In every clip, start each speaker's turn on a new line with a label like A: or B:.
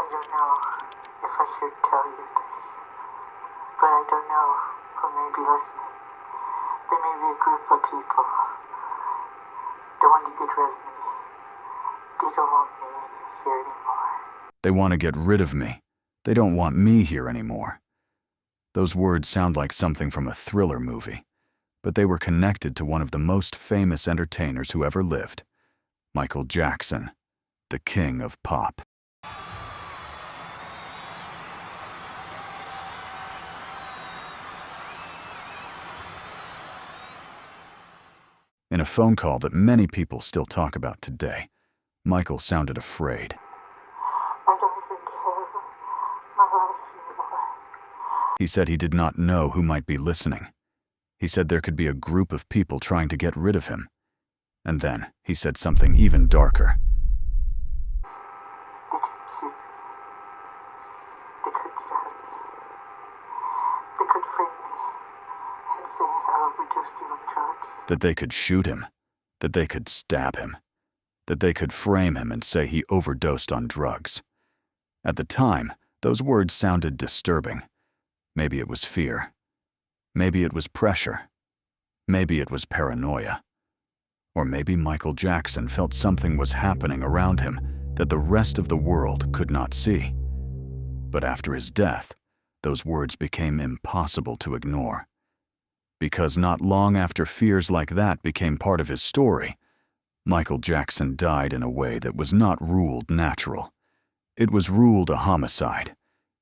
A: I don't know if I should tell you this, but I don't know who may be listening. There may be a group of people that want to get rid of me. They don't want me here anymore.
B: They want to get rid of me. They don't want me here anymore. Those words sound like something from a thriller movie, but they were connected to one of the most famous entertainers who ever lived, Michael Jackson, the king of pop. In a phone call that many people still talk about today, Michael sounded afraid.
A: I don't even care my life anymore.
B: He said he did not know who might be listening. He said there could be a group of people trying to get rid of him. And then he said something even darker.
A: They could shoot me. They could stab me. They could frame me and say I overdosed you on drugs.
B: That they could shoot him, that they could stab him, that they could frame him and say he overdosed on drugs. At the time, those words sounded disturbing. Maybe it was fear. Maybe it was pressure. Maybe it was paranoia. Or maybe Michael Jackson felt something was happening around him that the rest of the world could not see. But after his death, those words became impossible to ignore. Because not long after fears like that became part of his story, Michael Jackson died in a way that was not ruled natural. It was ruled a homicide.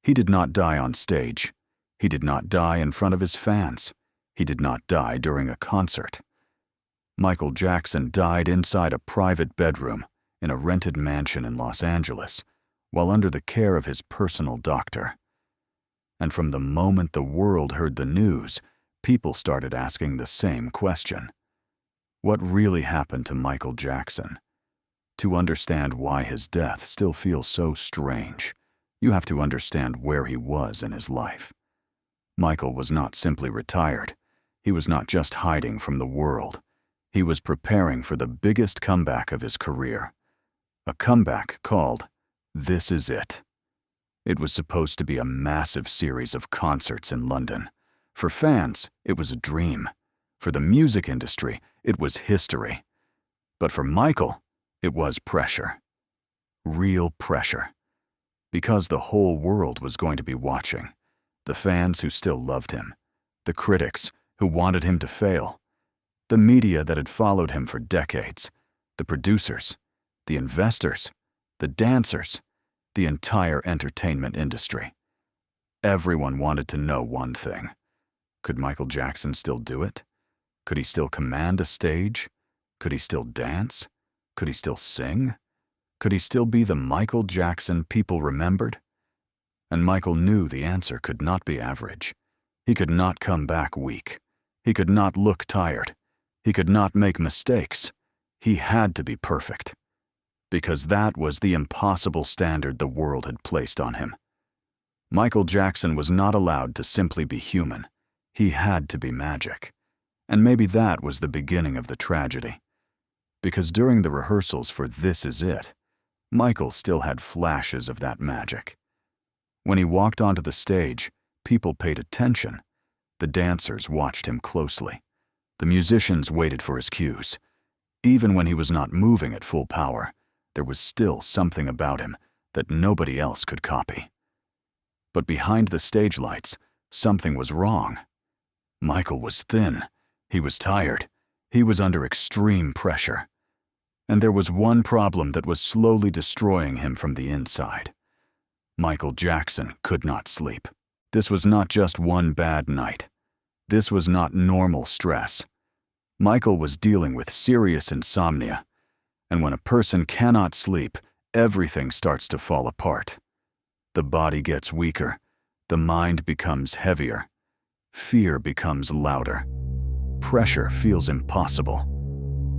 B: He did not die on stage. He did not die in front of his fans. He did not die during a concert. Michael Jackson died inside a private bedroom in a rented mansion in Los Angeles, while under the care of his personal doctor. And from the moment the world heard the news, people started asking the same question. What really happened to Michael Jackson? To understand why his death still feels so strange, you have to understand where he was in his life. Michael was not simply retired. He was not just hiding from the world. He was preparing for the biggest comeback of his career. A comeback called This Is It. It was supposed to be a massive series of concerts in London. For fans, it was a dream. For the music industry, it was history. But for Michael, it was pressure. Real pressure. Because the whole world was going to be watching. The fans who still loved him. The critics who wanted him to fail. The media that had followed him for decades. The producers. The investors. The dancers. The entire entertainment industry. Everyone wanted to know one thing. Could Michael Jackson still do it? Could he still command a stage? Could he still dance? Could he still sing? Could he still be the Michael Jackson people remembered? And Michael knew the answer could not be average. He could not come back weak. He could not look tired. He could not make mistakes. He had to be perfect. Because that was the impossible standard the world had placed on him. Michael Jackson was not allowed to simply be human. He had to be magic. And maybe that was the beginning of the tragedy. Because during the rehearsals for This Is It, Michael still had flashes of that magic. When he walked onto the stage, people paid attention. The dancers watched him closely. The musicians waited for his cues. Even when he was not moving at full power, there was still something about him that nobody else could copy. But behind the stage lights, something was wrong. Michael was thin. He was tired. He was under extreme pressure. And there was one problem that was slowly destroying him from the inside. Michael Jackson could not sleep. This was not just one bad night. This was not normal stress. Michael was dealing with serious insomnia. And when a person cannot sleep, everything starts to fall apart. The body gets weaker. The mind becomes heavier. Fear becomes louder. Pressure feels impossible.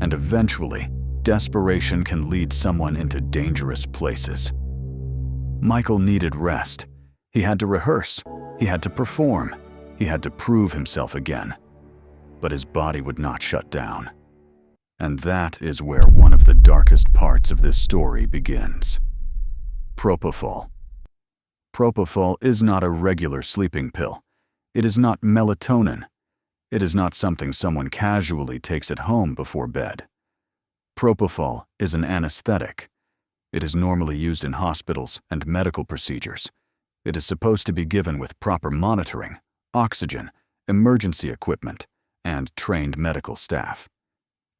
B: And eventually, desperation can lead someone into dangerous places. Michael needed rest. He had to rehearse. He had to perform. He had to prove himself again. But his body would not shut down. And that is where one of the darkest parts of this story begins. Propofol, Propofol is not a regular sleeping pill. It is not melatonin. It is not something someone casually takes at home before bed. Propofol is an anesthetic. It is normally used in hospitals and medical procedures. It is supposed to be given with proper monitoring, oxygen, emergency equipment, and trained medical staff.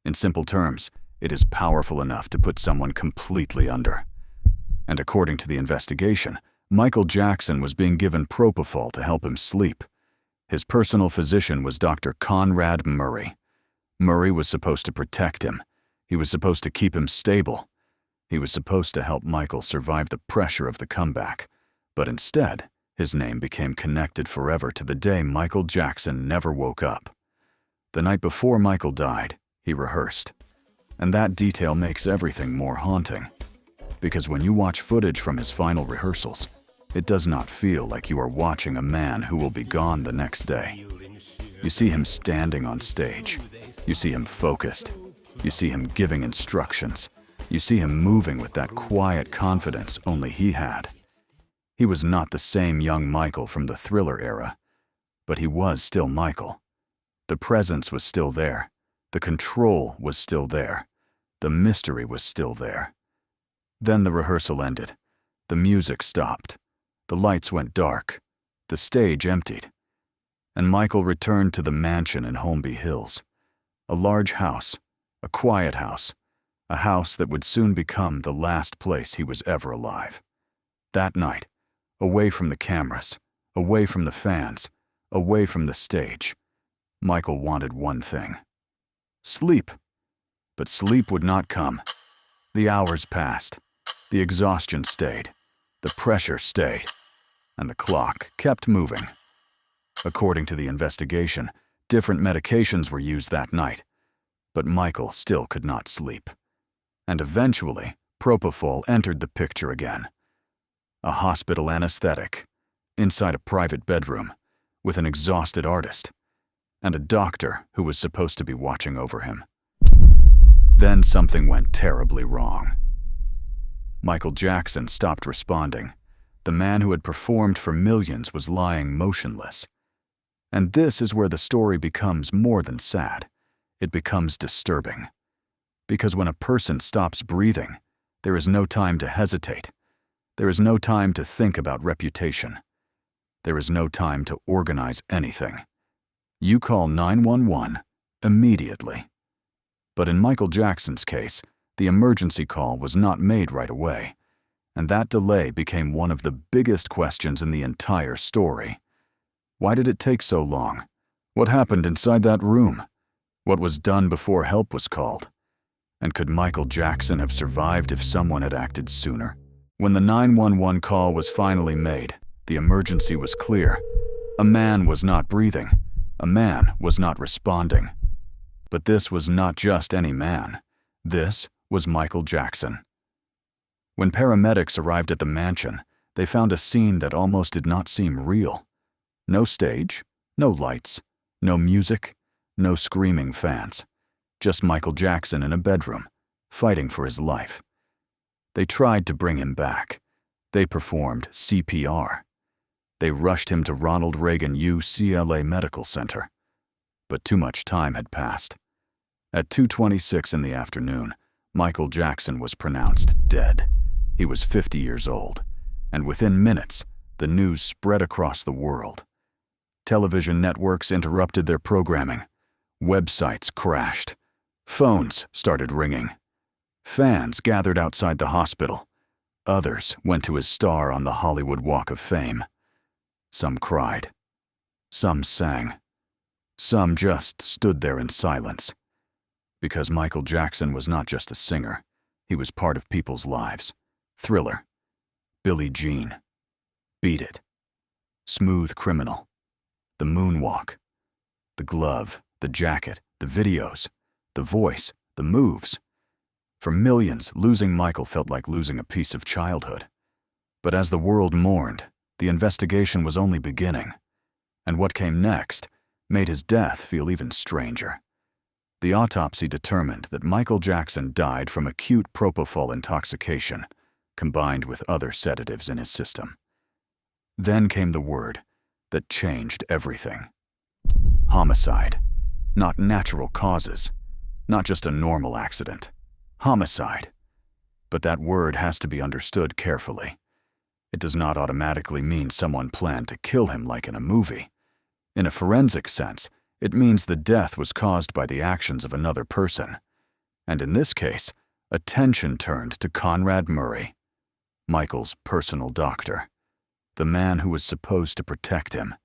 B: In simple terms, it is powerful enough to put someone completely under. And according to the investigation, Michael Jackson was being given propofol to help him sleep. His personal physician was Dr. Conrad Murray. Murray was supposed to protect him. He was supposed to keep him stable. He was supposed to help Michael survive the pressure of the comeback. But instead, his name became connected forever to the day Michael Jackson never woke up. The night before Michael died, he rehearsed. And that detail makes everything more haunting. Because when you watch footage from his final rehearsals, it does not feel like you are watching a man who will be gone the next day. You see him standing on stage. You see him focused. You see him giving instructions. You see him moving with that quiet confidence only he had. He was not the same young Michael from the Thriller era, but he was still Michael. The presence was still there. The control was still there. The mystery was still there. Then the rehearsal ended. The music stopped. The lights went dark. The stage emptied. And Michael returned to the mansion in Holmby Hills. A large house, a quiet house, a house that would soon become the last place he was ever alive. That night, away from the cameras, away from the fans, away from the stage, Michael wanted one thing: sleep. But sleep would not come. The hours passed. The exhaustion stayed. The pressure stayed. And the clock kept moving. According to the investigation, different medications were used that night, but Michael still could not sleep. And eventually, propofol entered the picture again. A hospital anesthetic, inside a private bedroom, with an exhausted artist, and a doctor who was supposed to be watching over him. Then something went terribly wrong. Michael Jackson stopped responding. The man who had performed for millions was lying motionless. And this is where the story becomes more than sad. It becomes disturbing. Because when a person stops breathing, there is no time to hesitate. There is no time to think about reputation. There is no time to organize anything. You call 911 immediately. But in Michael Jackson's case, the emergency call was not made right away. And that delay became one of the biggest questions in the entire story. Why did it take so long? What happened inside that room? What was done before help was called? And could Michael Jackson have survived if someone had acted sooner? When the 911 call was finally made, the emergency was clear. A man was not breathing. A man was not responding. But this was not just any man. This was Michael Jackson. When paramedics arrived at the mansion, they found a scene that almost did not seem real. No stage, no lights, no music, no screaming fans. Just Michael Jackson in a bedroom, fighting for his life. They tried to bring him back. They performed CPR. They rushed him to Ronald Reagan UCLA Medical Center. But too much time had passed. At 2:26 in the afternoon, Michael Jackson was pronounced dead. He was 50 years old, and within minutes, the news spread across the world. Television networks interrupted their programming. Websites crashed. Phones started ringing. Fans gathered outside the hospital. Others went to his star on the Hollywood Walk of Fame. Some cried. Some sang. Some just stood there in silence. Because Michael Jackson was not just a singer, he was part of people's lives. Thriller, Billie Jean, Beat It, Smooth Criminal, The Moonwalk, The Glove, The Jacket, The Videos, The Voice, The Moves. For millions, losing Michael felt like losing a piece of childhood. But as the world mourned, the investigation was only beginning. And what came next made his death feel even stranger. The autopsy determined that Michael Jackson died from acute propofol intoxication, combined with other sedatives in his system. Then came the word that changed everything. Homicide. Not natural causes. Not just a normal accident. Homicide. But that word has to be understood carefully. It does not automatically mean someone planned to kill him like in a movie. In a forensic sense, it means the death was caused by the actions of another person. And in this case, attention turned to Conrad Murray, Michael's personal doctor, the man who was supposed to protect him.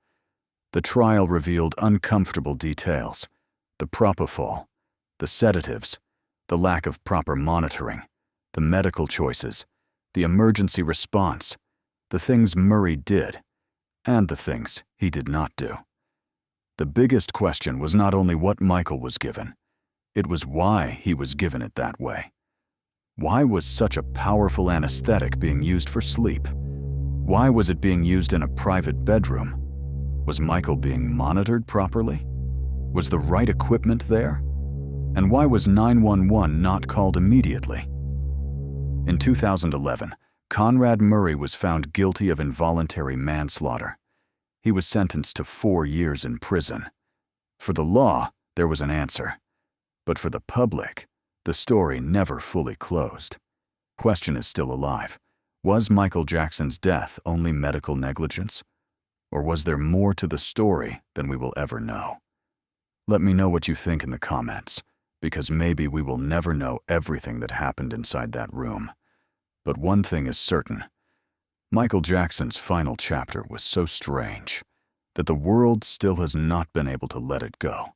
B: The trial revealed uncomfortable details: the propofol, the sedatives, the lack of proper monitoring, the medical choices, the emergency response, the things Murray did, and the things he did not do. The biggest question was not only what Michael was given, it was why he was given it that way. Why was such a powerful anesthetic being used for sleep? Why was it being used in a private bedroom? Was Michael being monitored properly? Was the right equipment there? And why was 911 not called immediately? In 2011, Conrad Murray was found guilty of involuntary manslaughter. He was sentenced to 4 years in prison. For the law, there was an answer. But for the public, the story never fully closed. Question is still alive. Was Michael Jackson's death only medical negligence? Or was there more to the story than we will ever know? Let me know what you think in the comments, because maybe we will never know everything that happened inside that room. But one thing is certain. Michael Jackson's final chapter was so strange that the world still has not been able to let it go.